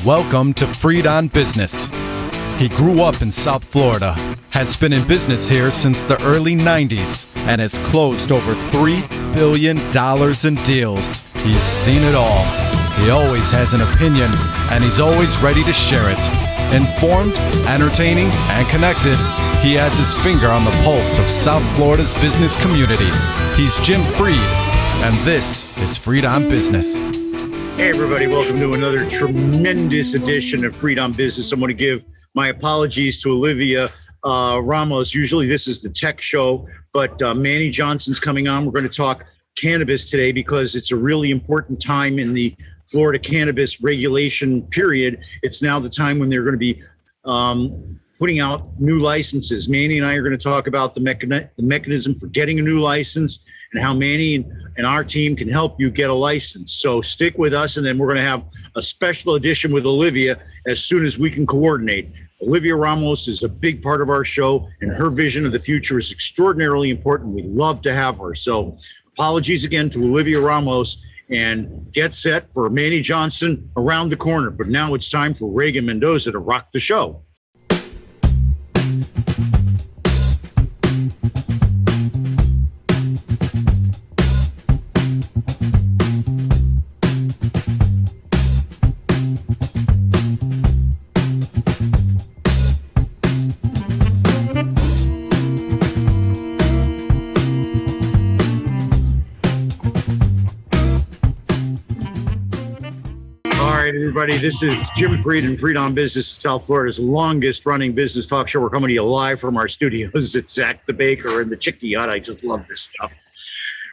Welcome to Freed on Business. He grew up in South Florida, has been in business here since the early 90s, and has closed over $3 billion in deals. He's seen it all. He always has an opinion, and he's always ready to share it. Informed, entertaining, and connected, he has his finger on the pulse of South Florida's business community. He's Jim Freed, and this is Freed on Business. Hey everybody, welcome to another tremendous edition of Freed on Business. I'm going to give my apologies to Olivia Ramos. Usually this is the tech show, but Manny Johnson's coming on. We're going to talk cannabis today because it's a really important time in the Florida cannabis regulation period. It's now the time when they're going to be putting out new licenses. Manny and I are going to talk about the mechanism for getting a new license and how Manny and our team can help you get a license. So stick with us, and then we're going to have a special edition with Olivia as soon as we can coordinate. Olivia Ramos is a big part of our show, and her vision of the future is extraordinarily important. We'd love to have her. So apologies again to Olivia Ramos, and get set for Manny Johnson around the corner. But now it's time for Reagan Mendoza to rock the show. Everybody, this is Jim Freed and Freed on Business, South Florida's longest running business talk show. We're coming to you live from our studios at Zach the Baker and the Chicky Hut. I just love this stuff.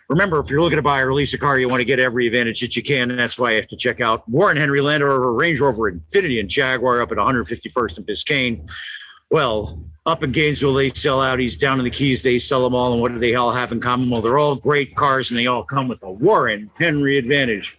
Remember, if you're looking to buy or lease a car, you want to get every advantage that you can, and that's why you have to check out Warren Henry Land Rover, Range Rover, Infiniti, and Jaguar up at 151st and Biscayne. Well, up in Gainesville, they sell Audis. Down in the Keys, they sell them all. And what do they all have in common? Well, they're all great cars, and they all come with a Warren Henry advantage.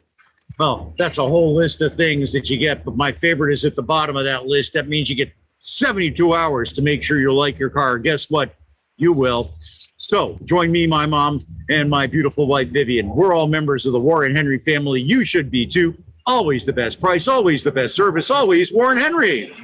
Well, that's a whole list of things that you get, but my favorite is at the bottom of that list. That means you get 72 hours to make sure you like your car. Guess what? You will. So join me, my mom, and my beautiful wife, Vivian. We're all members of the Warren Henry family. You should be too. Always the best price, always the best service, always Warren Henry.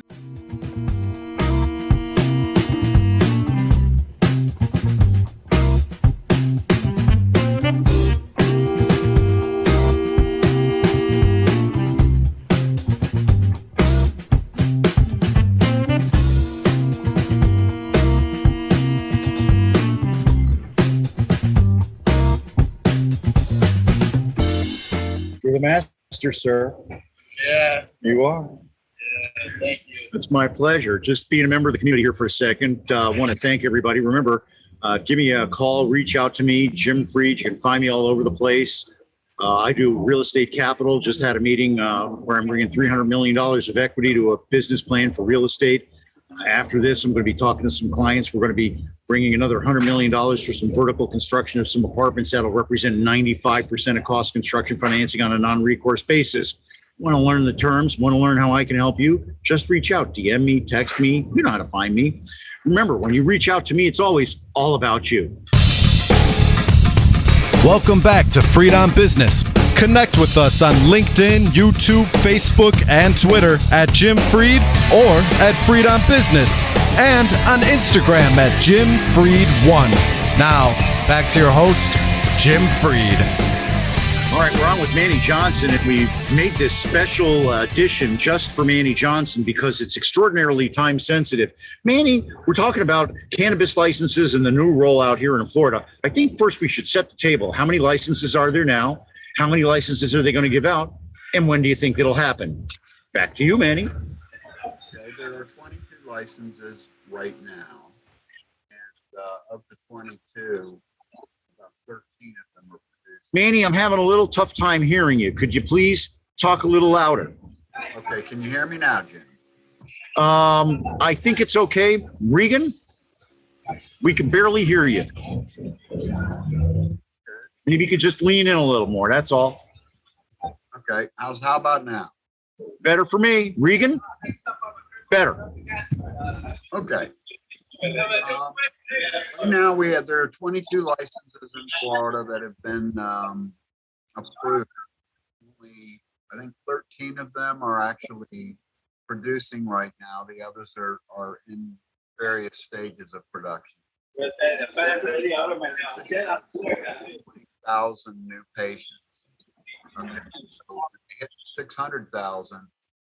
The master, sir. Yeah. You are. Yeah, thank you. It's my pleasure. Just being a member of the community here for a second. I want to thank everybody. Remember, give me a call, reach out to me, Jim Freed. You can find me all over the place. I do real estate capital. Just had a meeting where I'm bringing $300 million of equity to a business plan for real estate. After this, I'm going to be talking to some clients. We're going to be bringing another $100 million for some vertical construction of some apartments that'll represent 95% of cost construction financing on a non-recourse basis. Want to learn the terms? Want to learn how I can help you? Just reach out, DM me, text me. You know how to find me. Remember, when you reach out to me, it's always all about you. Welcome back to Freed on Business. Connect with us on LinkedIn, YouTube, Facebook, and Twitter at Jim Freed or at Freed on Business, and on Instagram at Jim Freed1. Now, back to your host, Jim Freed. All right, we're on with Manny Johnson, and we made this special edition just for Manny Johnson because it's extraordinarily time sensitive. Manny, we're talking about cannabis licenses and the new rollout here in Florida. I think first we should set the table. How many licenses are there now? How many licenses are they going to give out? And when do you think it'll happen? Back to you, Manny. Okay, there are 22 licenses right now. And of the 22, about 13 of them are produced. Manny, I'm having a little tough time hearing you. Could you please talk a little louder? Okay, can you hear me now, Jim? I think it's okay. Regan, we can barely hear you. Maybe you could just lean in a little more. That's all. Okay, how about now? Better for me. Regan? Better. Okay. Now there are 22 licenses in Florida that have been approved. Only I think 13 of them are actually producing right now. The others are in various stages of production. 1,000 new patients. When it hit 600,000,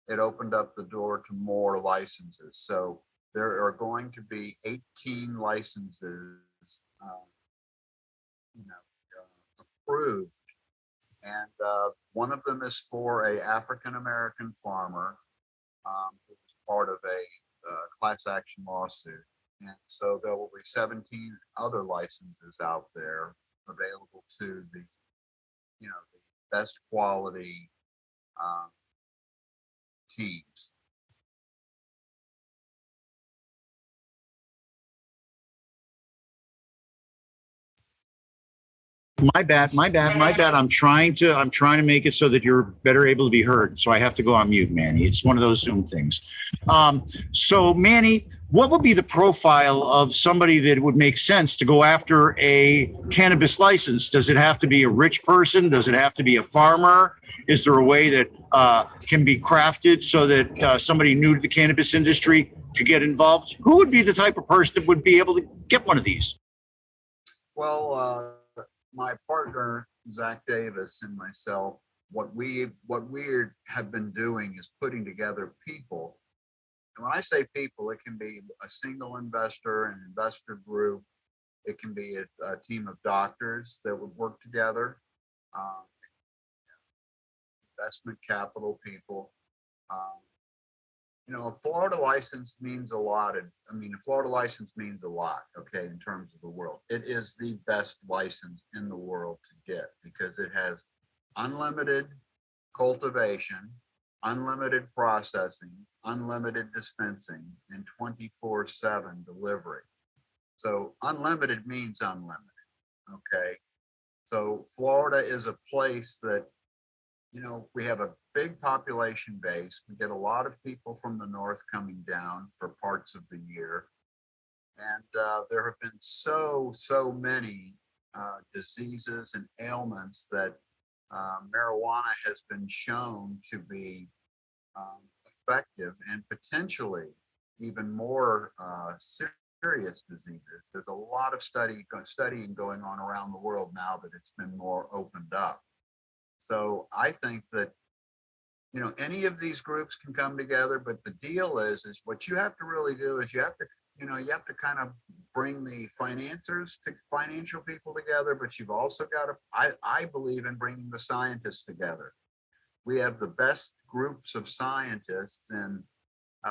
it opened up the door to more licenses. So there are going to be 18 licenses, approved, and one of them is for a African-American farmer who was part of a class action lawsuit. And so there will be 17 other licenses out there available to the best quality teams. My bad. I'm trying to make it so that you're better able to be heard. So I have to go on mute, Manny. It's one of those Zoom things. So Manny, what would be the profile of somebody that would make sense to go after a cannabis license? Does it have to be a rich person? Does it have to be a farmer? Is there a way that can be crafted so that somebody new to the cannabis industry could get involved? Who would be the type of person that would be able to get one of these? Well, my partner, Zach Davis, and myself, what we have been doing is putting together people. And when I say people, it can be a single investor, an investor group. It can be a team of doctors that would work together, investment capital people. A Florida license means a lot. A Florida license means a lot, okay, in terms of the world. It is the best license in the world to get because it has unlimited cultivation, unlimited processing, unlimited dispensing, and 24/7 delivery. So unlimited means unlimited, okay? So Florida is a place that, we have a big population base. We get a lot of people from the north coming down for parts of the year. And there have been so many diseases and ailments that marijuana has been shown to be effective and potentially even more serious diseases. There's a lot of studying going on around the world now that it's been more opened up. So I think that, any of these groups can come together, but the deal is what you have to really do is you have to kind of bring the financial people together, but you've also got to, I believe in bringing the scientists together. We have the best groups of scientists in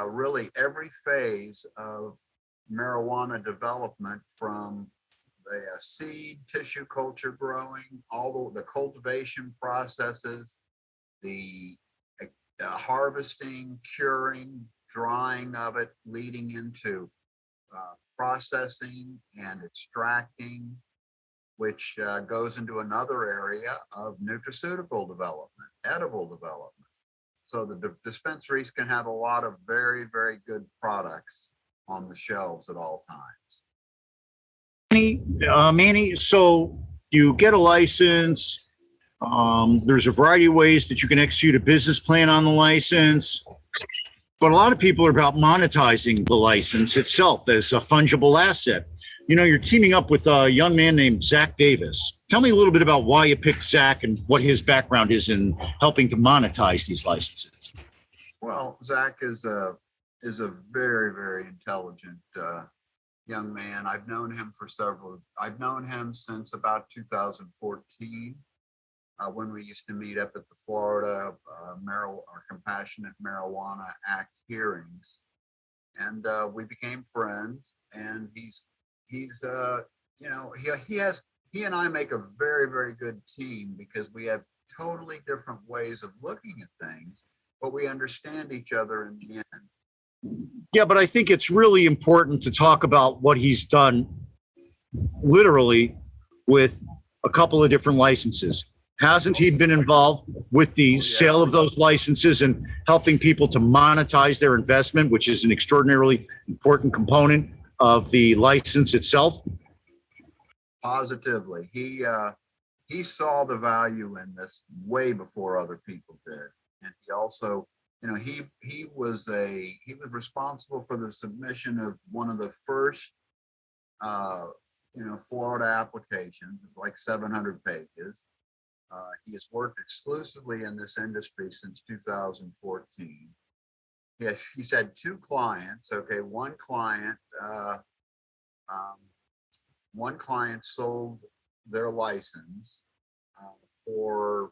really every phase of marijuana development, from the seed, tissue culture growing, all the cultivation processes, the harvesting, curing, drying of it, leading into processing and extracting, which goes into another area of nutraceutical development, edible development. So the dispensaries can have a lot of very, very good products on the shelves at all times. Manny, so you get a license. There's a variety of ways that you can execute a business plan on the license, but a lot of people are about monetizing the license itself as a fungible asset. You're teaming up with a young man named Zach Davis. Tell me a little bit about why you picked Zach and what his background is in helping to monetize these licenses. Well, Zach is a very, very intelligent young man. I've known him since about 2014. When we used to meet up at the Florida Compassionate Marijuana Act hearings, and we became friends. And he and I make a very, very good team because we have totally different ways of looking at things, but we understand each other in the end. Yeah, but I think it's really important to talk about what he's done literally with a couple of different licenses. Hasn't he been involved with the sale of those licenses and helping people to monetize their investment, which is an extraordinarily important component of the license itself? Positively. He saw the value in this way before other people did. And he also, he was responsible for the submission of one of the first, Florida applications, like 700 pages. He has worked exclusively in this industry since 2014. Yes, he's had two clients. Okay, one client sold their license for,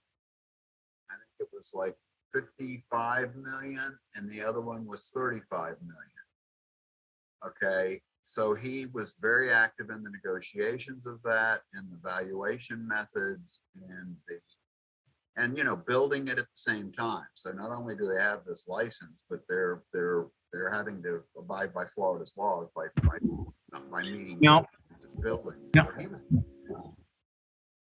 I think it was like 55 million, and the other one was 35 million. Okay, so he was very active in the negotiations of that and the valuation methods and building it at the same time. So not only do they have this license, but they're having to abide by Florida's laws by meeting building.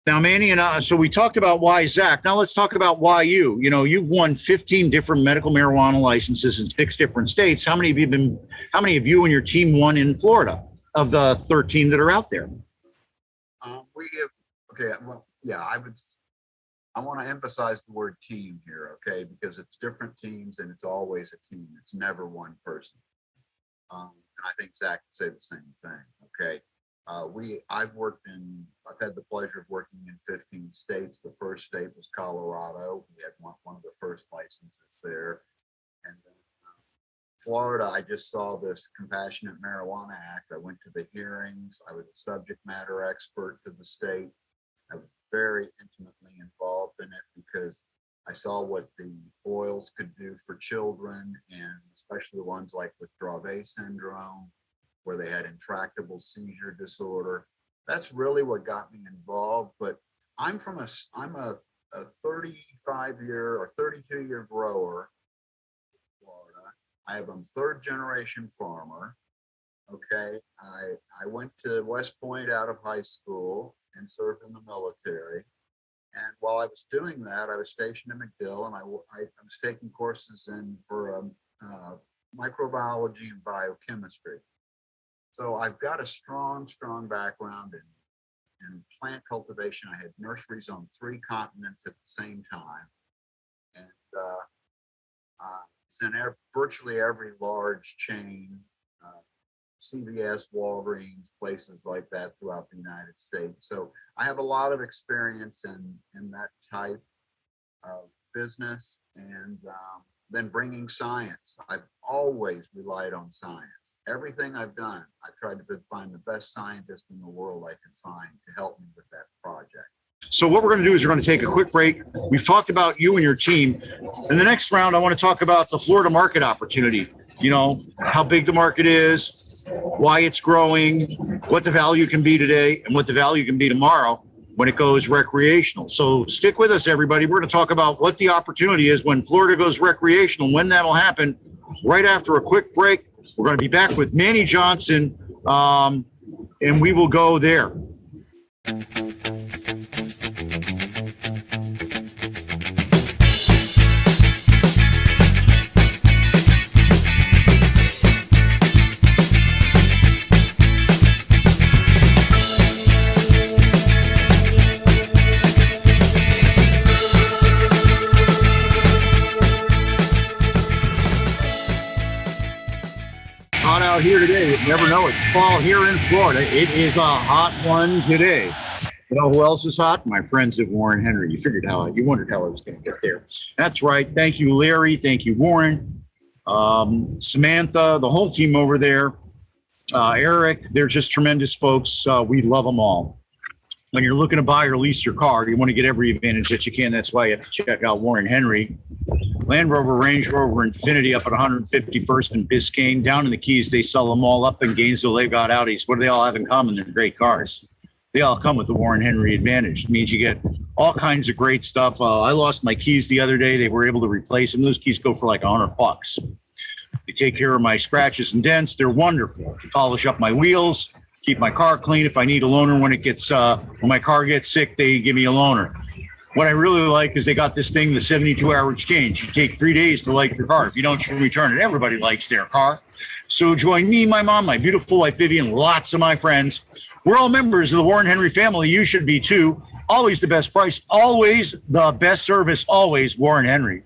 Now, Manny, and so we talked about why Zach. Now let's talk about why you. You've won 15 different medical marijuana licenses in 6 different states. How many of you and your team won in Florida of the 13 that are out there? We have, okay, well, yeah, I want to emphasize the word team here, okay, because it's different teams and it's always a team. It's never one person. And I think Zach would say the same thing, okay. I've had the pleasure of working in 15 states. The first state was Colorado. We had one of the first licenses there. And then Florida, I just saw this Compassionate Marijuana Act. I went to the hearings. I was a subject matter expert to the state. I was very intimately involved in it because I saw what the oils could do for children, and especially the ones like with Dravet syndrome, where they had intractable seizure disorder. That's really what got me involved. But I'm a 35-year or 32-year grower in Florida. I'm a 3rd generation farmer. Okay, I went to West Point out of high school and served in the military. And while I was doing that, I was stationed in MacDill, and I was taking courses for microbiology and biochemistry. So I've got a strong background in plant cultivation. I had nurseries on 3 continents at the same time. And it's in virtually every large chain, CVS, Walgreens, places like that throughout the United States. So I have a lot of experience in that type of business, and then bringing science. I've always relied on science. Everything I've done, I've tried to find the best scientist in the world I could find to help me with that project. So what we're going to do is we're going to take a quick break. We've talked about you and your team. In the next round, I want to talk about the Florida market opportunity. How big the market is, why it's growing, what the value can be today, and what the value can be tomorrow when it goes recreational. So stick with us, everybody. We're going to talk about what the opportunity is when Florida goes recreational, when that'll happen, right after a quick break. We're going to be back with Manny Johnson, and we will go there. Hot out here today. You never know. It's fall here in Florida. It is a hot one today. You know who else is hot? My friends at Warren Henry. You wondered how I was going to get there. That's right. Thank you, Larry. Thank you, Warren. Samantha, the whole team over there. Eric, they're just tremendous folks. We love them all. When you're looking to buy or lease your car, you want to get every advantage that you can. That's why you have to check out Warren Henry. Land Rover, Range Rover, Infinity up at 151st and Biscayne. Down in the Keys, they sell them all. Up in Gainesville, they've got Audis. What do they all have in common? They're great cars. They all come with the Warren Henry advantage. It means you get all kinds of great stuff. I lost my keys the other day. They were able to replace them. Those keys go for like $100. They take care of my scratches and dents. They're wonderful. They polish up my wheels, keep my car clean. If I need a loaner when my car gets sick, they give me a loaner. What I really like is they got this thing, the 72-hour exchange. You take 3 days to like your car. If you don't, you return it. Everybody likes their car. So join me, my mom, my beautiful wife, Vivian, lots of my friends. We're all members of the Warren Henry family. You should be too. Always the best price. Always the best service. Always Warren Henry.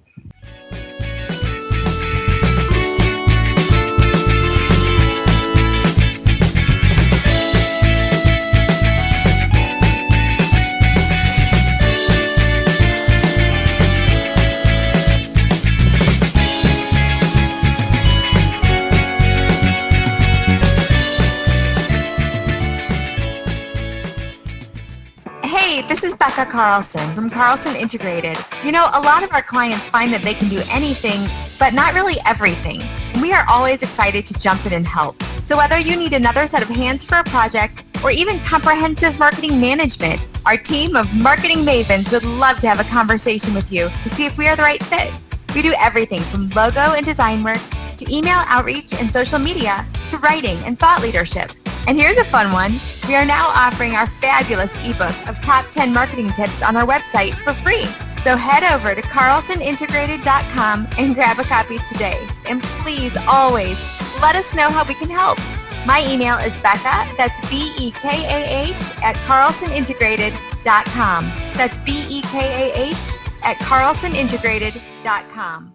Hey, this is Becca Carlson from Carlson Integrated. You know, a lot of our clients find that they can do anything, but not really everything. We are always excited to jump in and help. So whether you need another set of hands for a project or even comprehensive marketing management, our team of marketing mavens would love to have a conversation with you to see if we are the right fit. We do everything from logo and design work to email outreach and social media to writing and thought leadership. And here's a fun one. We are now offering our fabulous ebook of top 10 marketing tips on our website for free. So head over to carlsonintegrated.com and grab a copy today. And please always let us know how we can help. My email is Becca, that's BEKAH at carlsonintegrated.com. That's BEKAH at carlsonintegrated.com.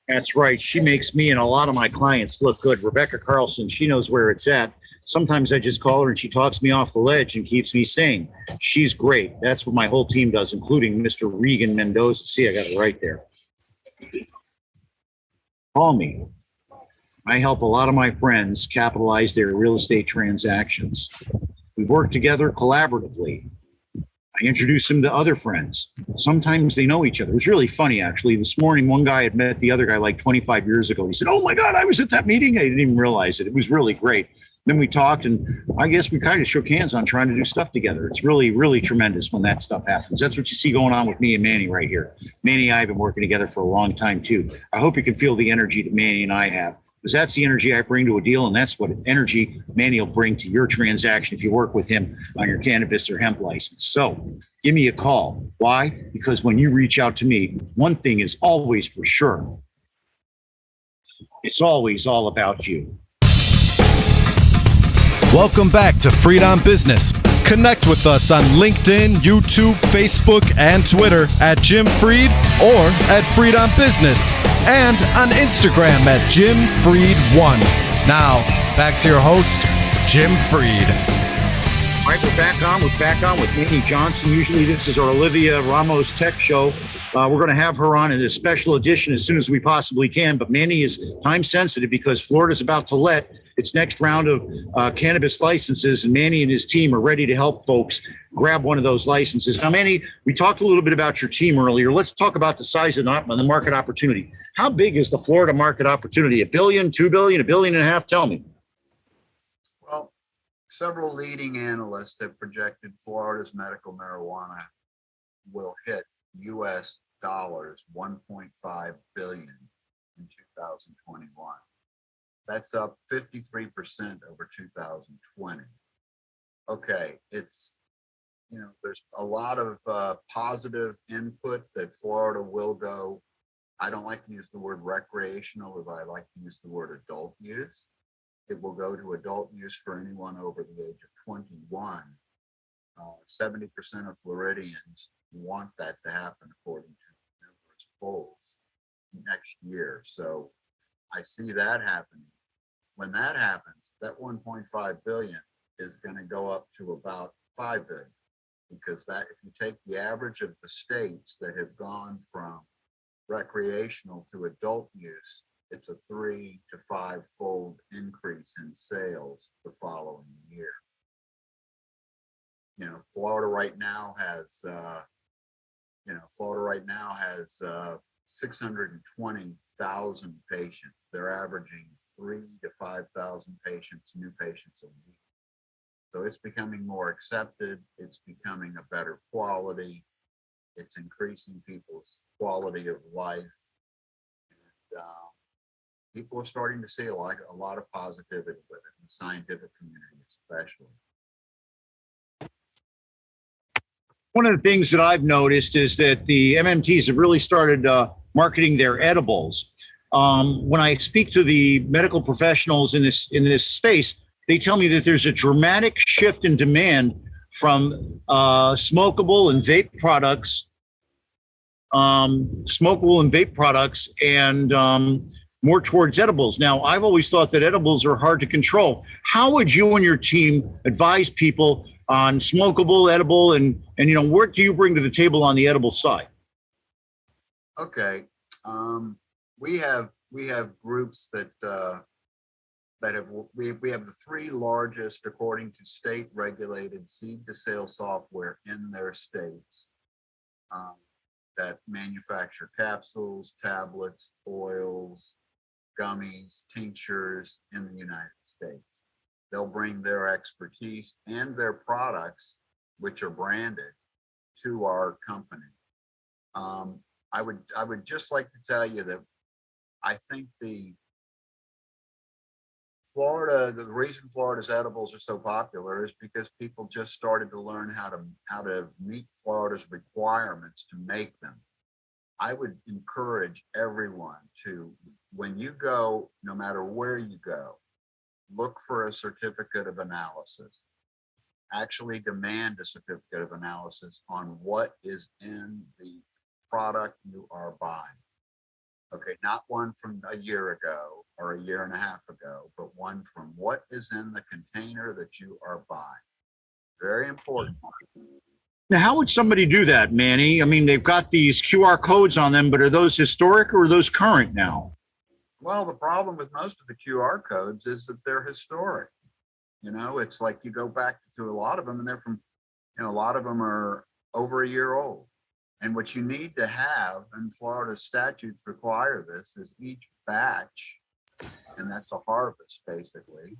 That's right. She makes me and a lot of my clients look good. Rebecca Carlson, she knows where it's at. Sometimes I just call her and she talks me off the ledge and keeps me sane. She's great. That's what my whole team does, including Mr. Regan Mendoza. See, I got it right there. Call me. I help a lot of my friends capitalize their real estate transactions. We work together collaboratively. I introduce them to other friends. Sometimes they know each other. It was really funny, actually. This morning, one guy had met the other guy like 25 years ago. He said, "Oh my God, I was at that meeting." I didn't even realize it. It was really great. Then we talked, and I guess we kind of shook hands on trying to do stuff together. It's really, really tremendous when that stuff happens. That's what you see going on with me and Manny right here. Manny and I have been working together for a long time, too. I hope you can feel the energy that Manny and I have, because that's the energy I bring to a deal, and that's what energy Manny will bring to your transaction if you work with him on your cannabis or hemp license. So give me a call. Why? Because when you reach out to me, one thing is always for sure. It's always all about you. Welcome back to Freed on Business. Connect with us on LinkedIn, YouTube, Facebook, and Twitter at Jim Freed or at Freed on Business, and on Instagram at Jim Freed1. Now, back to your host, Jim Freed. All right, we're back on with Manny Johnson. Usually this is our Olivia Ramos Tech Show. We're going to have her on in a special edition as soon as we possibly can, but Manny is time sensitive because Florida's about to let its next round of cannabis licenses, and Manny and his team are ready to help folks grab one of those licenses. Now, Manny, we talked a little bit about your team earlier. Let's talk about the size of the market opportunity. How big is the Florida market opportunity? $1 billion, $2 billion, $1.5 billion? Tell me. Well, several leading analysts have projected Florida's medical marijuana will hit US dollars 1.5 billion in 2021. That's up 53% over 2020. Okay, it's, there's a lot of positive input that Florida will go. I don't like to use the word recreational, but I like to use the word adult use. It will go to adult use for anyone over the age of 21. 70% of Floridians want that to happen, according to numerous polls, next year. So I see that happening. When that happens, that 1.5 billion is going to go up to about 5 billion, because that, if you take the average of the states that have gone from recreational to adult use, it's a 3 to 5-fold increase in sales the following year. Florida right now has 620,000 patients. They're averaging 3,000 to 5,000 patients, new patients a week. So it's becoming more accepted. It's becoming a better quality. It's increasing people's quality of life. And people are starting to see a lot of positivity with it, in the scientific community especially. One of the things that I've noticed is that the MMTs have really started marketing their edibles. When I speak to the medical professionals in this space, they tell me that there's a dramatic shift in demand from smokable and vape products smokable and vape products and more towards edibles. Now, I've always thought that edibles are hard to control. How would you and your team advise people on smokable, edible, and what do you bring to the table on the edible side? Okay. We have groups that we have the three largest, according to state regulated seed to sale software in their states, that manufacture capsules, tablets, oils, gummies, tinctures in the United States. They'll bring their expertise and their products, which are branded, to our company. I would just like to tell you that I think the reason Florida's edibles are so popular is because people just started to learn how to meet Florida's requirements to make them. I would encourage everyone to, when you go, no matter where you go, look for a certificate of analysis. Actually demand a certificate of analysis on what is in the product you are buying. Okay, not one from a year ago or a year and a half ago, but one from what is in the container that you are buying. Very important. Now, how would somebody do that, Manny? I mean, they've got these QR codes on them, but are those historic or are those current now? Well, the problem with most of the QR codes is that they're historic. It's like you go back to a lot of them and they're from, a lot of them are over a year old. And what you need to have, and Florida statutes require this, is each batch, and that's a harvest basically,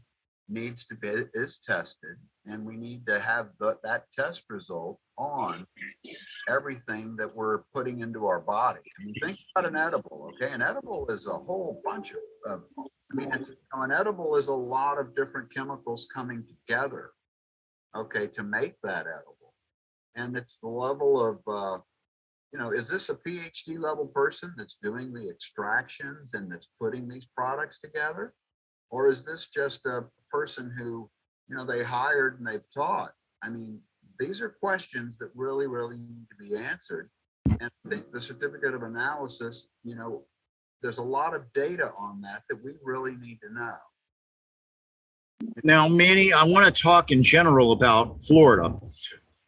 is tested, and we need to have that test result on everything that we're putting into our body. I mean, think about an edible, okay? An edible is a whole bunch of an edible is a lot of different chemicals coming together, okay, to make that edible. And it's the level of, is this a PhD level person that's doing the extractions and that's putting these products together? Or is this just a person who, they hired and they've taught? I mean, these are questions that really, really need to be answered. And I think the certificate of analysis, there's a lot of data on that we really need to know. Now, Manny, I want to talk in general about Florida.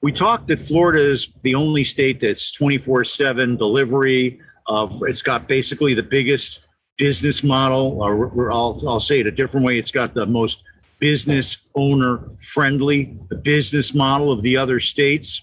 We talked that Florida is the only state that's 24/7 delivery. It's got basically the biggest business model, or I'll say it a different way. It's got the most business owner friendly business model of the other states.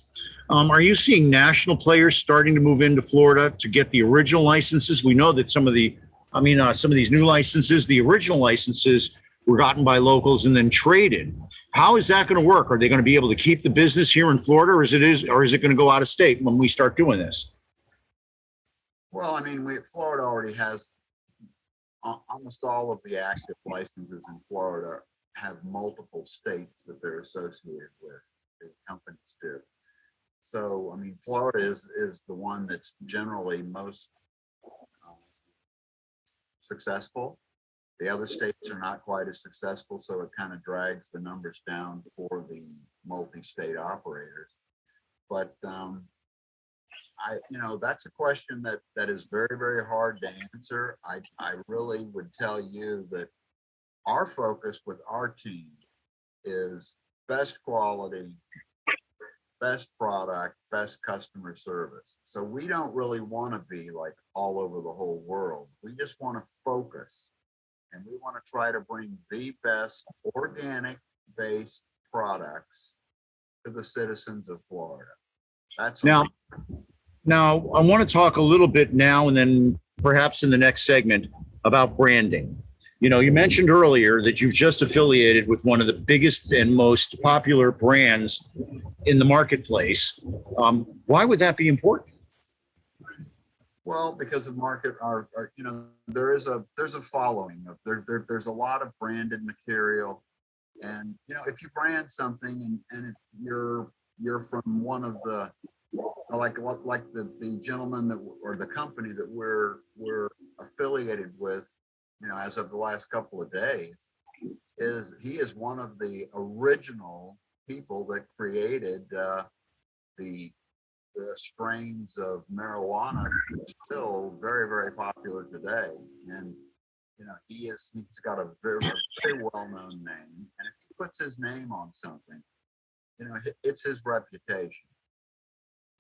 Are you seeing national players starting to move into Florida to get the original licenses? We know that some of these new licenses, the original licenses, were gotten by locals and then traded. How is that going to work? Are they going to be able to keep the business here in Florida, or is it going to go out of state when we start doing this? Well, I mean, Florida already has almost all of the active licenses in Florida have multiple states that they're associated with. The companies do. So, I mean, Florida is the one that's generally most successful. The other states are not quite as successful, so it kind of drags the numbers down for the multi-state operators. But that's a question that is very, very hard to answer. I really would tell you that our focus with our team is best quality, best product, best customer service. So we don't really want to be like all over the whole world. We just want to focus. And we want to try to bring the best organic-based products to the citizens of Florida. That's now I want to talk a little bit now and then perhaps in the next segment about branding. You mentioned earlier that you've just affiliated with one of the biggest and most popular brands in the marketplace. Why would that be important? Well, because of market, there's a following of there's a lot of branded material, and if you brand something and you're from one of the like the gentleman or the company that we're affiliated with, as of the last couple of days, he is one of the original people that created the the strains of marijuana are still very, very popular today. And, you know, he's got a very, very well-known name. And if he puts his name on something, you know, it's his reputation.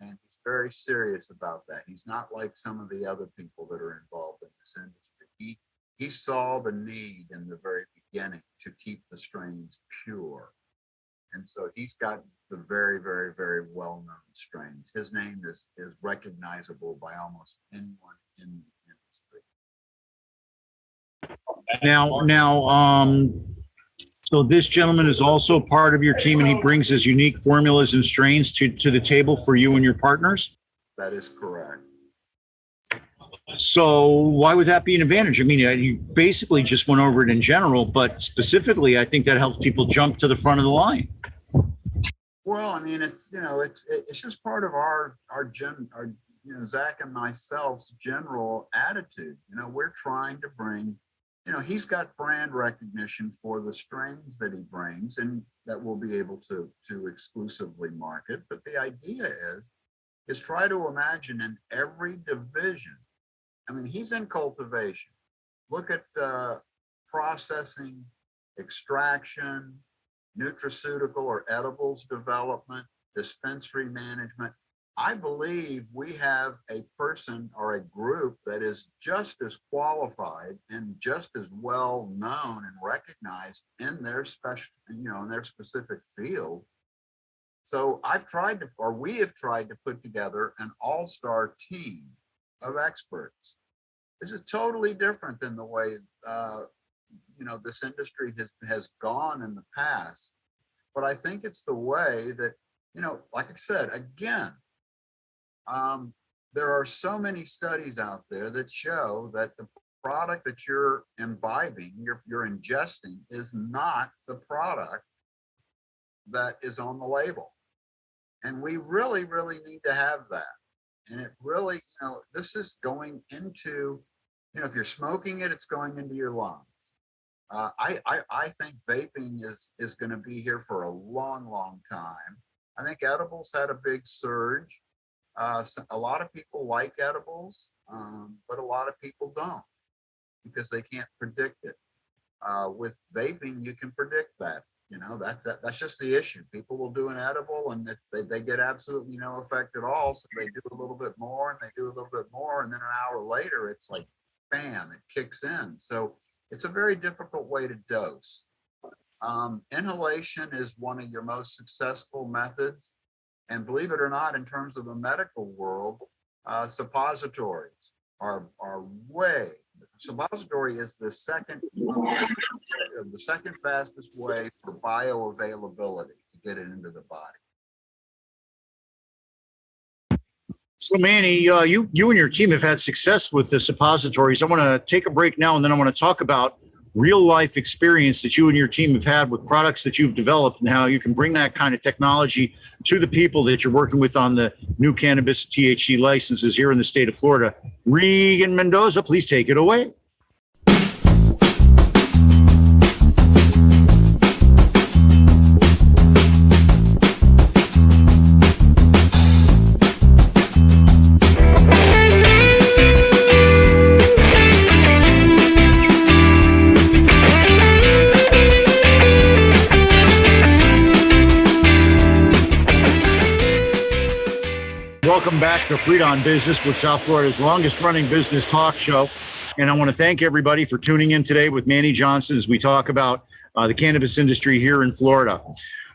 And he's very serious about that. He's not like some of the other people that are involved in this industry. He saw the need in the very beginning to keep the strains pure. And so he's got the very, very, very well-known strains. His name is recognizable by almost anyone in the industry. Now, so this gentleman is also part of your team, and he brings his unique formulas and strains to the table for you and your partners? That is correct. So why would that be an advantage? I mean, you basically just went over it in general, but specifically, I think that helps people jump to the front of the line. Well, I mean, it's, you know, it's just part of our you know, Zach and myself's general attitude. You know, we're trying to bring, you know, he's got brand recognition for the strains that he brings and that we'll be able to exclusively market. But the idea is try to imagine in every division. I mean, he's in cultivation. Look at processing, extraction, nutraceutical or edibles development, dispensary management. I believe we have a person or a group that is just as qualified and just as well known and recognized in their special, you know, in their specific field. So we have tried to put together an all-star team of experts. This is totally different than the way, you know, this industry has gone in the past. But I think it's the way that, you know, like I said, again, there are so many studies out there that show that the product that you're imbibing, you're ingesting, is not the product that is on the label. And we really, really need to have that. And it really, you know, this is going into, you know, if you're smoking it, it's going into your lungs. I think vaping is going to be here for a long, long time. I think edibles had a big surge. So a lot of people like edibles, but a lot of people don't because they can't predict it. With vaping, you can predict that. You know, that's just the issue. People will do an edible and they get absolutely no effect at all. So they do a little bit more and they do a little bit more. And then an hour later, it's like, bam, it kicks in. So it's a very difficult way to dose. Inhalation is one of your most successful methods. And believe it or not, in terms of the medical world, suppositories are way. Suppository is the second fastest way for bioavailability to get it into the body. So Manny, you and your team have had success with the suppositories. I want to take a break now, and then I want to talk about real life experience that you and your team have had with products that you've developed and how you can bring that kind of technology to the people that you're working with on the new cannabis THC licenses here in the state of Florida. Regan Mendoza, please take it away. Welcome back to Freed on Business with South Florida's longest running business talk show. And I want to thank everybody for tuning in today with Manny Johnson as we talk about the cannabis industry here in Florida.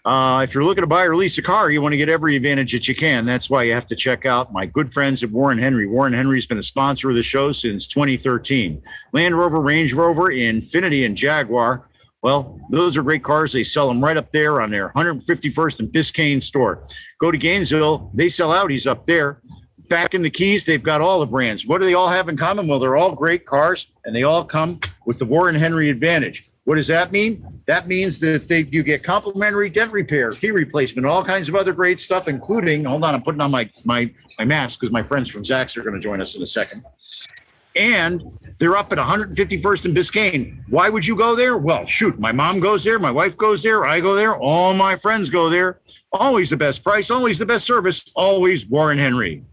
If you're looking to buy or lease a car, you want to get every advantage that you can. That's why you have to check out my good friends at Warren Henry. Warren Henry's been a sponsor of the show since 2013. Land Rover, Range Rover, Infiniti, and Jaguar. Well, those are great cars. They sell them right up there on their 151st and Biscayne store. Go to Gainesville. They sell Audis up there. Back in the Keys, they've got all the brands. What do they all have in common? Well, they're all great cars, and they all come with the Warren Henry advantage. What does that mean? That means that you get complimentary dent repair, key replacement, all kinds of other great stuff, including, hold on, I'm putting on my mask because my friends from Zach's are going to join us in a second. and they're up at 151st and Biscayne. Why would you go there? Well, shoot, my mom goes there, my wife goes there, I go there, all my friends go there. Always the best price, always the best service, always Warren Henry.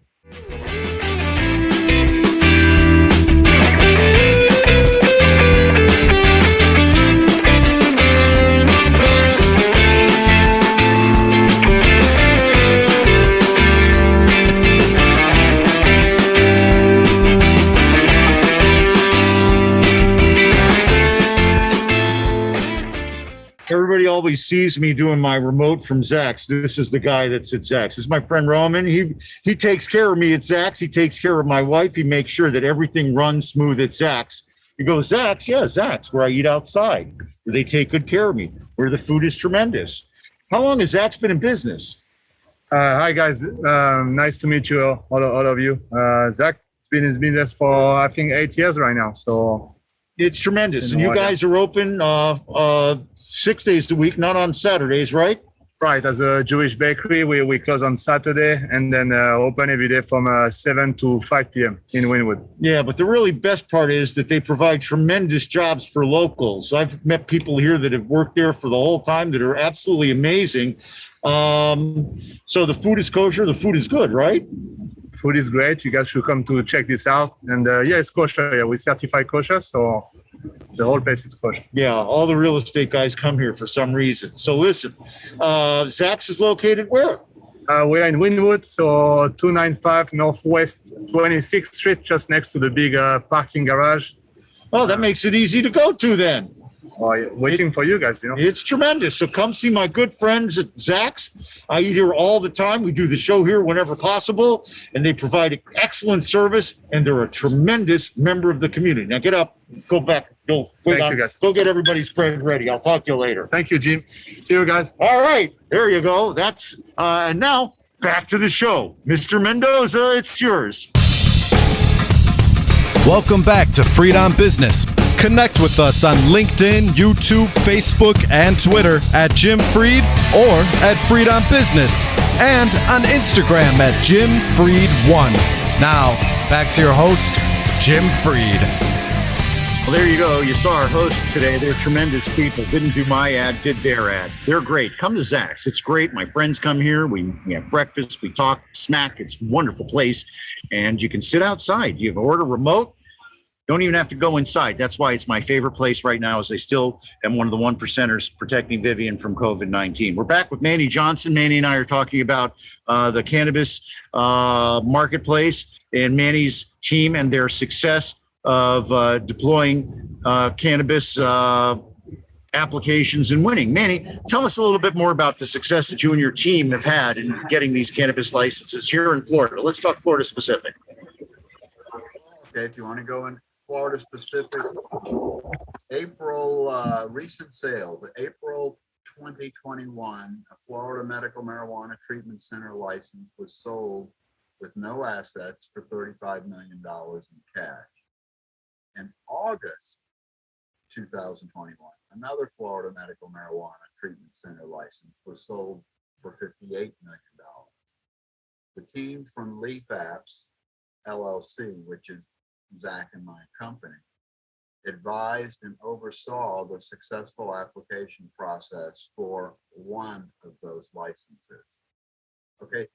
Everybody always sees me doing my remote from Zach's. This is the guy that's at Zach's. This is my friend Roman. He takes care of me at Zach's. He takes care of my wife. He makes sure that everything runs smooth at Zach's. He goes, Zach's? Yeah, Zach's, where I eat outside, where they take good care of me, where the food is tremendous. How long has Zach's been in business? Hi guys, nice to meet you, all of you. Zach has been in business for I think 8 years right now. So it's tremendous, and you guys are open 6 days a week, not on Saturdays, right? Right, as a Jewish bakery, we close on Saturday and then open every day from 7 to 5 p.m. in Wynwood. Yeah, but the really best part is that they provide tremendous jobs for locals. I've met people here that have worked there for the whole time that are absolutely amazing. So the food is kosher, the food is good, right? Food is great. You guys should come to check this out. And yeah, it's kosher. Yeah, we certify kosher, so the whole place is kosher. Yeah, all the real estate guys come here for some reason. So listen, Zach's is located where? We're in Wynwood, so 295 Northwest 26th Street, just next to the big parking garage. Oh, that makes it easy to go to then. Waiting for you guys, you know. It's tremendous. So come see my good friends at Zach's. I eat here all the time. We do the show here whenever possible, and they provide excellent service, and they're a tremendous member of the community. Now get up, go back, go get everybody's bread ready. I'll talk to you later. Thank you, Jim. See you guys. All right, there you go. That's and now back to the show. Mr. Mendoza, it's yours. Welcome back to Freedom Business. Connect with us on LinkedIn, YouTube, Facebook, and Twitter at Jim Freed or at Freedom Business, and on Instagram at Jim Freed1. Now, back to your host, Jim Freed. Well, there you go. You saw our hosts today. They're tremendous people. Didn't do my ad, did their ad. They're great. Come to Zach's. It's great. My friends come here. We have breakfast. We talk smack. It's a wonderful place. And you can sit outside. You can order remote. Don't even have to go inside. That's why it's my favorite place right now, is they still am one of the 1%ers protecting Vivian from COVID-19. We're back with Manny Johnson. Manny and I are talking about the cannabis marketplace and Manny's team and their success of deploying cannabis applications and winning. Manny, tell us a little bit more about the success that you and your team have had in getting these cannabis licenses here in Florida. Let's talk Florida specific. Okay, if you want to go in Florida specific, April recent sales, April 2021, a Florida medical marijuana treatment center license was sold with no assets for $35 million in cash. In August 2021, another Florida medical marijuana treatment center license was sold for $58 million. The team from Leaf Apps LLC, which is Zach and my company, advised and oversaw the successful application process for one of those licenses. Okay.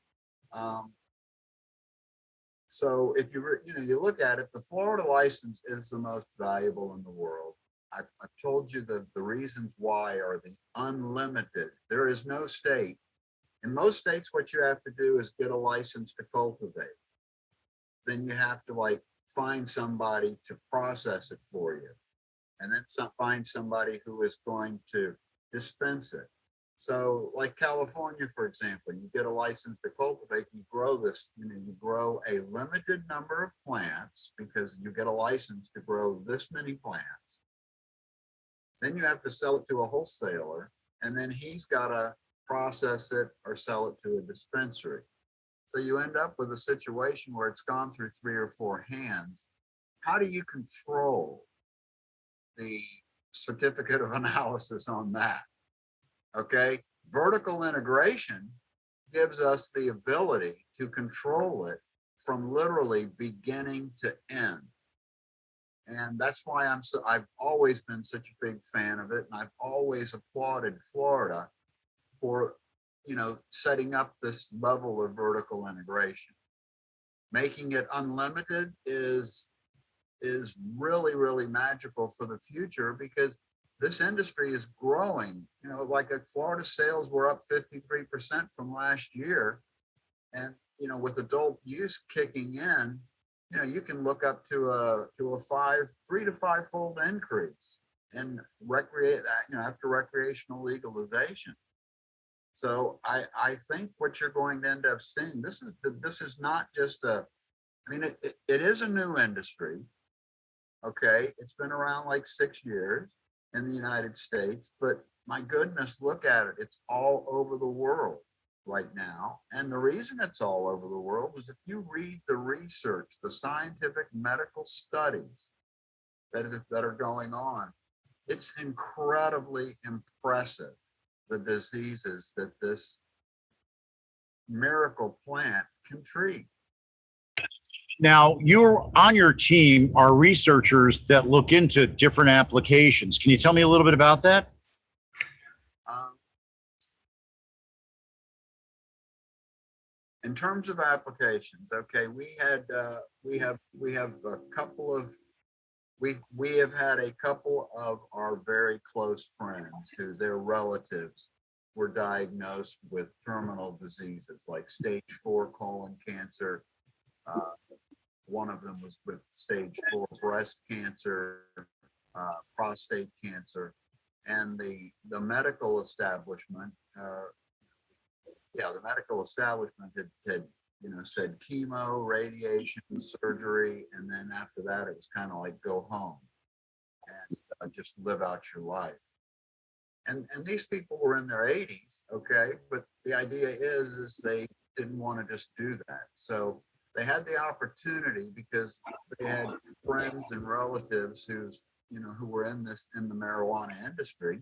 So if you look at it, the Florida license is the most valuable in the world. I've told you the reasons why are the unlimited. There is no state. In most states, what you have to do is get a license to cultivate. Then you have to find somebody to process it for you, and then find somebody who is going to dispense it. So like California, for example, you get a license to cultivate, you grow this, you grow a limited number of plants because you get a license to grow this many plants. Then you have to sell it to a wholesaler, and then he's got to process it or sell it to a dispensary. So you end up with a situation where it's gone through 3 or 4 hands. How do you control the certificate of analysis on that? Okay, vertical integration gives us the ability to control it from literally beginning to end. And that's why I've always been such a big fan of it. And I've always applauded Florida for, setting up this level of vertical integration. Making it unlimited is really, really magical for the future, because this industry is growing. Florida sales were up 53% from last year. And, with adult use kicking in, you can look up to a 3 to 5 fold increase in after recreational legalization. So I think what you're going to end up seeing, this is not just it is a new industry. Okay. It's been around like 6 years in the United States, but my goodness, look at it. It's all over the world right now. And the reason it's all over the world is if you read the research, the scientific medical studies that are going on, it's incredibly impressive, the diseases that this miracle plant can treat. Now, you're on your team are researchers that look into different applications. Can you tell me a little bit about that? In terms of applications, okay, we have a couple of we have had a couple of our very close friends who their relatives were diagnosed with terminal diseases like stage 4 colon cancer. One of them was with stage 4 breast cancer, prostate cancer, and the medical establishment. The medical establishment had said chemo, radiation, surgery, and then after that it was kind of like go home and just live out your life. And these people were in their 80s, okay, but the idea is they didn't want to just do that. So they had the opportunity because they had friends and relatives who were in the marijuana industry,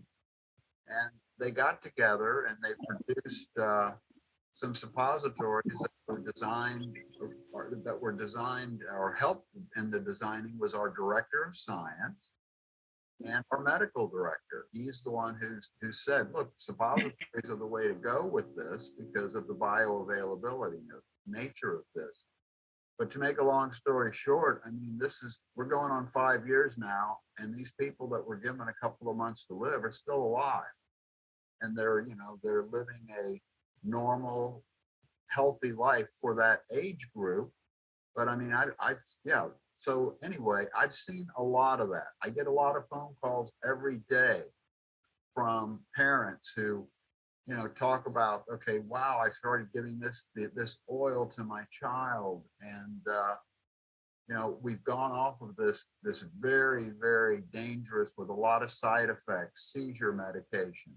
and they got together and they produced some suppositories that were designed or helped in the designing was our director of science and our medical director. He's the one who said, look, suppositories are the way to go with this because of the bioavailability of nature of this. But to make a long story short, we're going on 5 years now, and these people that were given a couple of months to live are still alive. And they're living a normal, healthy life for that age group. But so anyway, I've seen a lot of that. I get a lot of phone calls every day from parents who, talk about, okay, wow, I started giving this oil to my child, and we've gone off of this very, very dangerous with a lot of side effects, seizure medication,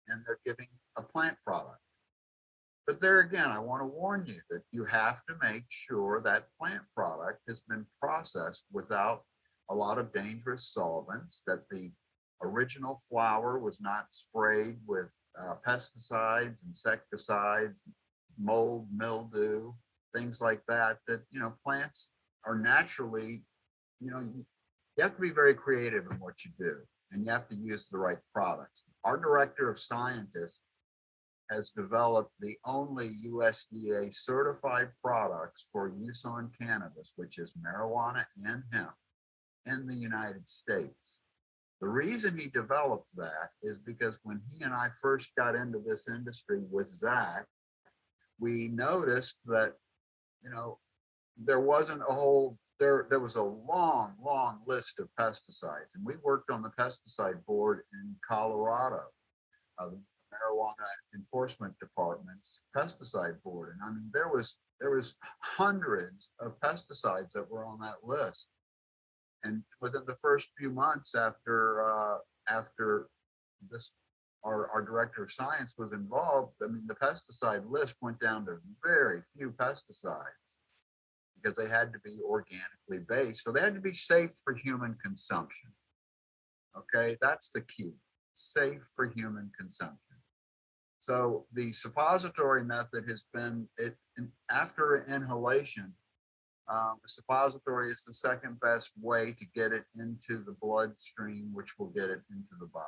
and they're giving a plant product. But there again, I want to warn you that you have to make sure that plant product has been processed without a lot of dangerous solvents, that the original flower was not sprayed with pesticides, insecticides, mold, mildew, things like that, plants are naturally, you have to be very creative in what you do, and you have to use the right products. Our director of scientists has developed the only USDA certified products for use on cannabis, which is marijuana and hemp in the United States. The reason he developed that is because when he and I first got into this industry with Zach, we noticed that, there wasn't a whole, there was a long, long list of pesticides. And we worked on the pesticide board in Colorado, the Marijuana Enforcement Department's pesticide board. And there was hundreds of pesticides that were on that list. And within the first few months after this, our director of science was involved, the pesticide list went down to very few pesticides because they had to be organically based. So they had to be safe for human consumption. Okay, that's the key, safe for human consumption. So the suppository method has been, after inhalation, A suppository is the second best way to get it into the bloodstream, which will get it into the body.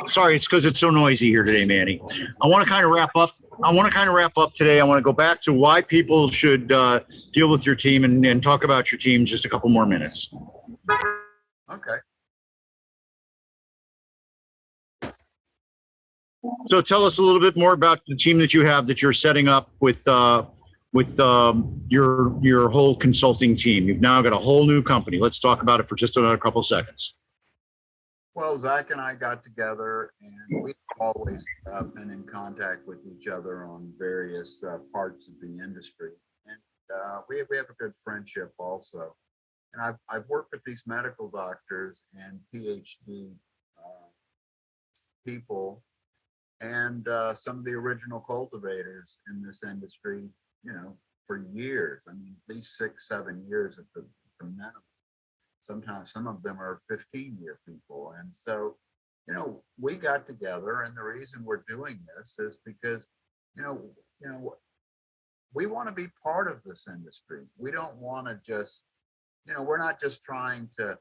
Sorry, it's because it's so noisy here today, Manny. I want to kind of wrap up. Today. I want to go back to why people should deal with your team and talk about your team just a couple more minutes. Okay. So tell us a little bit more about the team that you have that you're setting up with your whole consulting team. You've now got a whole new company. Let's talk about it for just another couple seconds. Well, Zach and I got together, and we've always been in contact with each other on various parts of the industry, and we have a good friendship also. And I've worked with these medical doctors and PhD people, and some of the original cultivators in this industry, you know, for years. I mean, at least 6-7 years at the minimum. Sometimes some of them are 15-year people. And so, you know, we got together, and the reason we're doing this is because, you know, we want to be part of this industry. We don't want to just, you know, we're not just trying to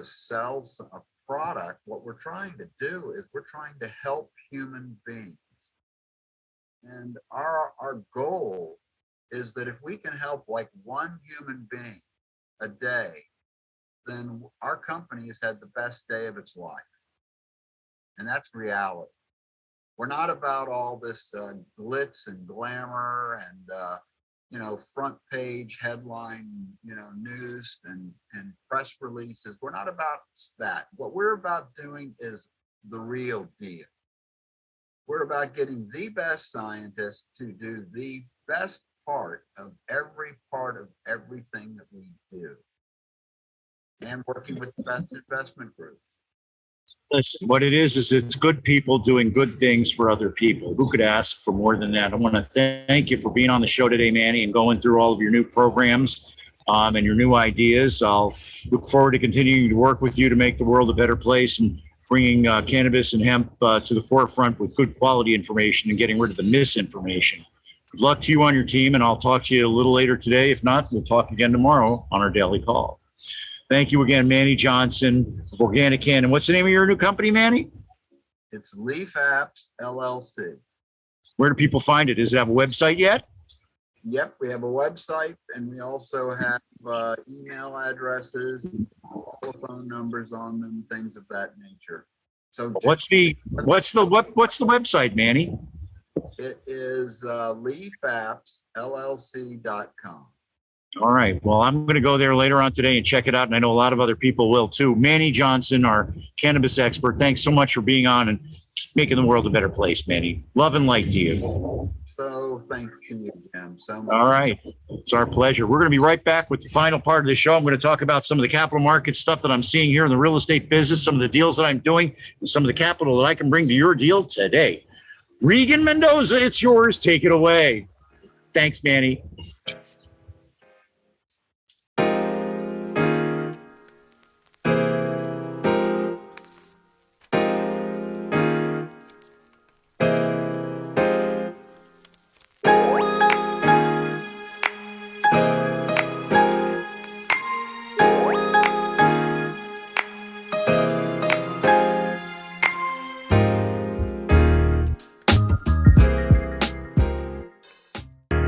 sell a product. What we're trying to do is we're trying to help human beings. And our goal is that if we can help like one human being a day, then our company has had the best day of its life. And that's reality. We're not about all this glitz and glamour and, you know, front page headline, you know, news and press releases. We're not about that. What we're about doing is the real deal. We're about getting the best scientists to do the best part of everything that we do, and working with the best investment groups. Listen, what it is it's good people doing good things for other people. Who could ask for more than that? I want to thank you for being on the show today, Manny, and going through all of your new programs and your new ideas. I'll look forward to continuing to work with you to make the world a better place and bringing cannabis and hemp to the forefront with good quality information and getting rid of the misinformation. Good luck to you on your team, and I'll talk to you a little later today. If not, we'll talk again tomorrow on our daily call. Thank you again, Manny Johnson of OrganiCann. And what's the name of your new company, Manny? It's Leaf Apps LLC. Where do people find it? Does it have a website yet? Yep, we have a website, and we also have email addresses, telephone numbers on them, things of that nature. So what's the website, Manny? It is leafappsllc.com. All right. Well, I'm going to go there later on today and check it out, and I know a lot of other people will too. Manny Johnson, our cannabis expert, thanks so much for being on and making the world a better place, Manny. Love and light to you. So thanks to you, Jim, so much. All right. It's our pleasure. We're going to be right back with the final part of the show. I'm going to talk about some of the capital market stuff that I'm seeing here in the real estate business, some of the deals that I'm doing, and some of the capital that I can bring to your deal today. Regan Mendoza, it's yours. Take it away. Thanks, Manny.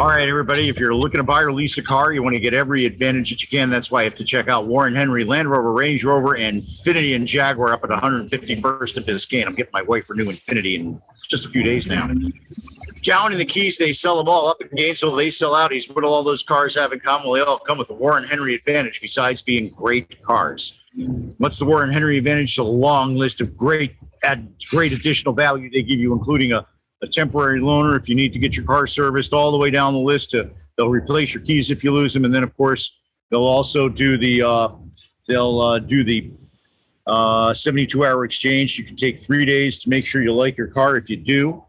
All right, everybody, if you're looking to buy or lease a car, you want to get every advantage that you can. That's why you have to check out Warren Henry, Land Rover, Range Rover, and Infiniti and Jaguar up at 151st and Biscayne. I'm getting my wife for new Infiniti in just a few days now. Down in the Keys, they sell them all. Up in Gainesville, they sell out. What do all those cars have in common? Well, they all come with a Warren Henry advantage besides being great cars. What's the Warren Henry advantage? It's a long list of great additional value they give you, including a temporary loaner if you need to get your car serviced, all the way down the list to they'll replace your keys if you lose them, and then of course they'll also do the 72-hour exchange. You can take 3 days to make sure you like your car. If you do,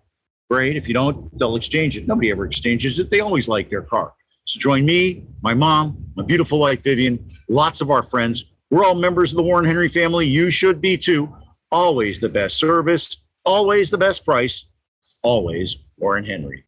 great. If you don't, they'll exchange it. Nobody ever exchanges it. They always like their car. So join me, my mom, my beautiful wife Vivian, lots of our friends, We're all members of the Warren Henry family. You should be too. Always the best service, always the best price, always Warren Henry.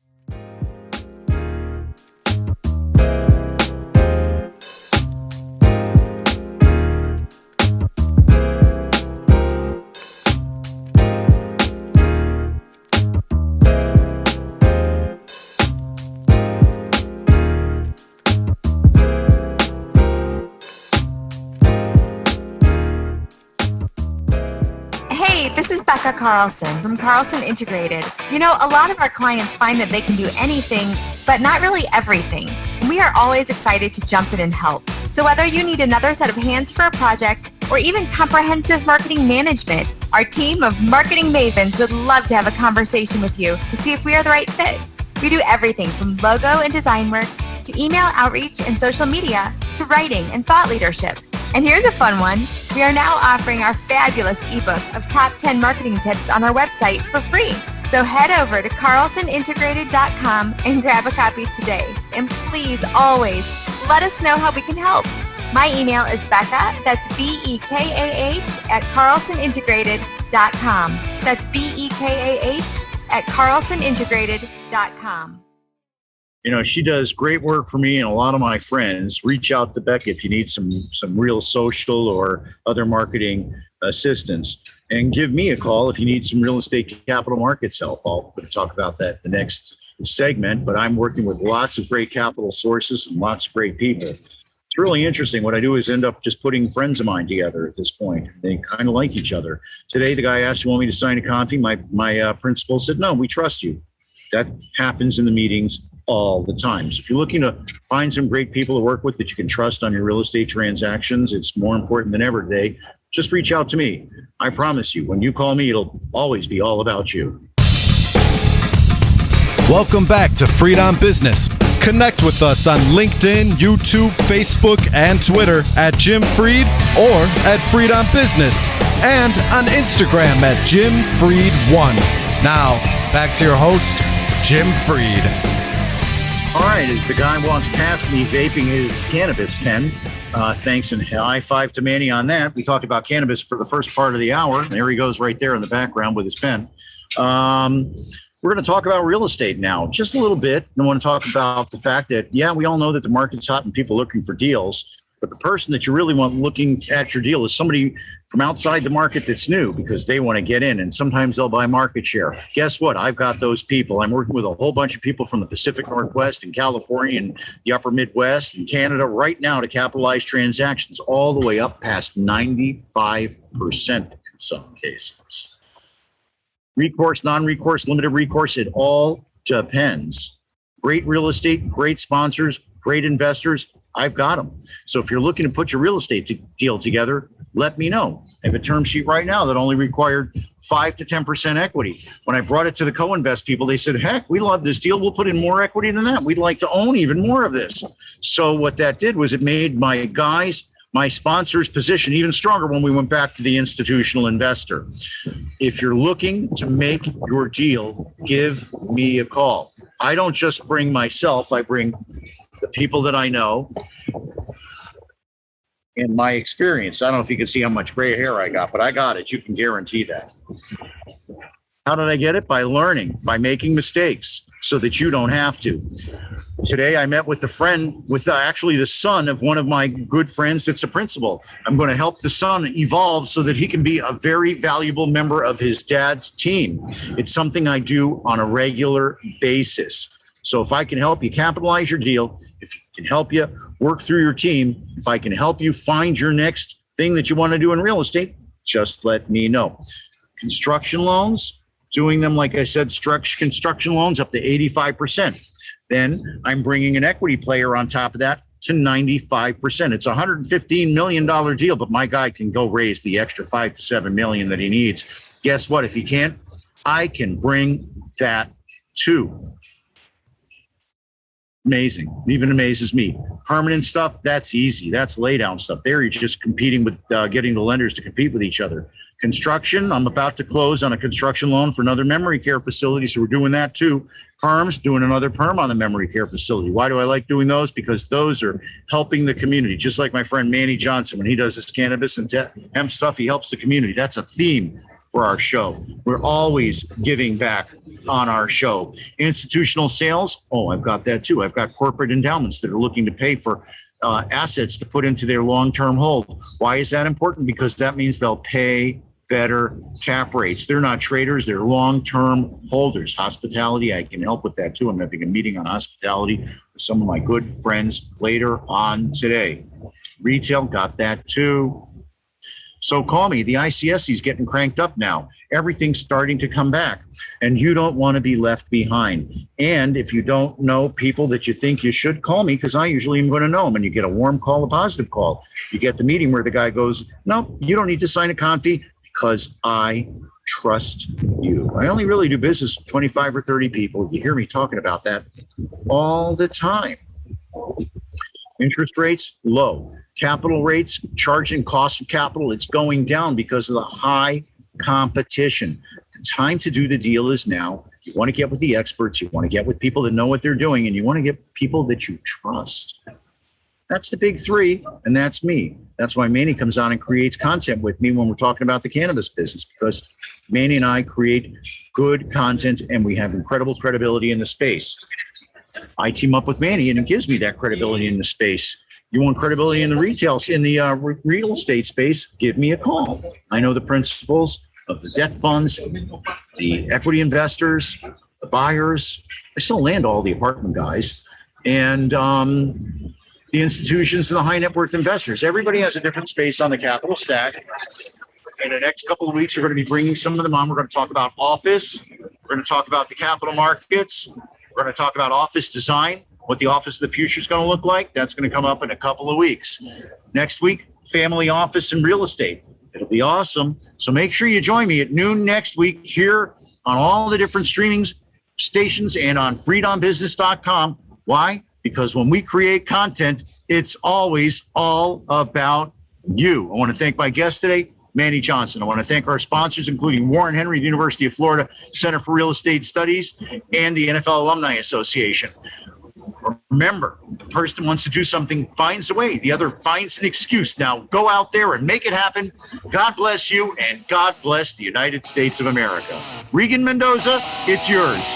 Hey, this is Becca Carlson from Carlson Integrated. You know, a lot of our clients find that they can do anything, but not really everything. We are always excited to jump in and help. So whether you need another set of hands for a project or even comprehensive marketing management, our team of marketing mavens would love to have a conversation with you to see if we are the right fit. We do everything from logo and design work to email outreach and social media to writing and thought leadership. And here's a fun one. We are now offering our fabulous ebook of top 10 marketing tips on our website for free. So head over to carlsonintegrated.com and grab a copy today. And please always let us know how we can help. My email is Becca, that's BEKAH at carlsonintegrated.com. That's BEKAH at carlsonintegrated.com. You know, she does great work for me and a lot of my friends. Reach out to Becca if you need some real social or other marketing assistance. And give me a call if you need some real estate capital markets help. I'll talk about that in the next segment, but I'm working with lots of great capital sources and lots of great people. It's really interesting. What I do is end up just putting friends of mine together at this point. They kind of like each other. Today, the guy asked, you want me to sign a contract? My principal said, no, we trust you. That happens in the meetings all the time. So if you're looking to find some great people to work with that you can trust on your real estate transactions, it's more important than ever today. Just reach out to me. I promise you, when you call me, it'll always be all about you. Welcome back to Freed on Business. Connect with us on LinkedIn, YouTube, Facebook, and Twitter at Jim Freed or at Freed on Business, and on Instagram at Jim Freed1. Now, back to your host, Jim Freed. All right, as the guy walks past me vaping his cannabis pen, thanks and high five to Manny on that. We talked about cannabis for the first part of the hour. There he goes right there in the background with his pen. We're going to talk about real estate now, just a little bit. I want to talk about the fact that, yeah, we all know that the market's hot and people are looking for deals, but the person that you really want looking at your deal is somebody from outside the market that's new because they want to get in, and sometimes they'll buy market share. Guess what? I've got those people. I'm working with a whole bunch of people from the Pacific Northwest and California and the upper Midwest and Canada right now to capitalize transactions all the way up past 95% in some cases. Recourse, non-recourse, limited recourse, it all depends. Great real estate, great sponsors, great investors, I've got them. So if you're looking to put your real estate deal together, let me know. I have a term sheet right now that only required 5 to 10% equity. When I brought it to the co-invest people, they said, heck, we love this deal. We'll put in more equity than that. We'd like to own even more of this. So what that did was it made my guys, my sponsor's position even stronger when we went back to the institutional investor. If you're looking to make your deal, give me a call. I don't just bring myself, I bring the people that I know and my experience. I don't know if you can see how much gray hair I got, but I got it. You can guarantee that. How did I get it? By learning, by making mistakes so that you don't have to. Today, I met with a friend, with actually the son of one of my good friends that's a principal. I'm going to help the son evolve so that he can be a very valuable member of his dad's team. It's something I do on a regular basis. So if I can help you capitalize your deal, if I can help you work through your team, if I can help you find your next thing that you want to do in real estate, just let me know. Construction loans, doing them, like I said, construction loans up to 85%. Then I'm bringing an equity player on top of that to 95%. It's a $115 million deal, but my guy can go raise the extra 5 to 7 million that he needs. Guess what? If he can't, I can bring that too. Amazing. Even amazes me. Permanent stuff, that's easy. That's lay down stuff. There you're just competing with getting the lenders to compete with each other. Construction, I'm about to close on a construction loan for another memory care facility, so we're doing that too. Perms, doing another perm on the memory care facility. Why do I like doing those? Because those are helping the community, just like my friend Manny Johnson. When he does his cannabis and hemp stuff, he helps the community. That's a theme for our show. We're always giving back on our show. Institutional sales, oh, I've got that too. I've got corporate endowments that are looking to pay for assets to put into their long-term hold. Why is that important? Because that means they'll pay better cap rates. They're not traders, they're long-term holders. Hospitality, I can help with that too. I'm having a meeting on hospitality with some of my good friends later on today. Retail, got that too. So call me. The ICSC is getting cranked up now. Everything's starting to come back, and you don't want to be left behind. And if you don't know people that you think you should, call me, because I usually am going to know them. And you get a warm call, a positive call. You get the meeting where the guy goes, no, you don't need to sign a confy because I trust you. I only really do business with 25 or 30 people. You hear me talking about that all the time. Interest rates, low. Capital rates, charging cost of capital, it's going down because of the high competition. The time to do the deal is now. You want to get with the experts. You want to get with people that know what they're doing, and you want to get people that you trust. That's the big three, and that's me. That's why Manny comes on and creates content with me when we're talking about the cannabis business, because Manny and I create good content, and we have incredible credibility in the space. I team up with Manny, and it gives me that credibility in the space. You want credibility in the retail, in the real estate space, give me a call. I know the principles of the debt funds, the equity investors, the buyers. I still land all the apartment guys, and the institutions and the high net worth investors. Everybody has a different space on the capital stack. In the next couple of weeks, we're going to be bringing some of them on. We're going to talk about office. We're going to talk about the capital markets. We're going to talk about office design, what the office of the future is going to look like. That's going to come up in a couple of weeks. Next week, family office and real estate. It'll be awesome. So make sure you join me at noon next week here on all the different streaming stations and on freedombusiness.com. Why? Because when we create content, it's always all about you. I want to thank my guest today, Manny Johnson. I want to thank our sponsors, including Warren Henry, the University of Florida Center for Real Estate Studies, and the NFL Alumni Association. Remember, the person who wants to do something finds a way. The other finds an excuse. Now go out there and make it happen. God bless you, and God bless the United States of America. Regan Mendoza, it's yours.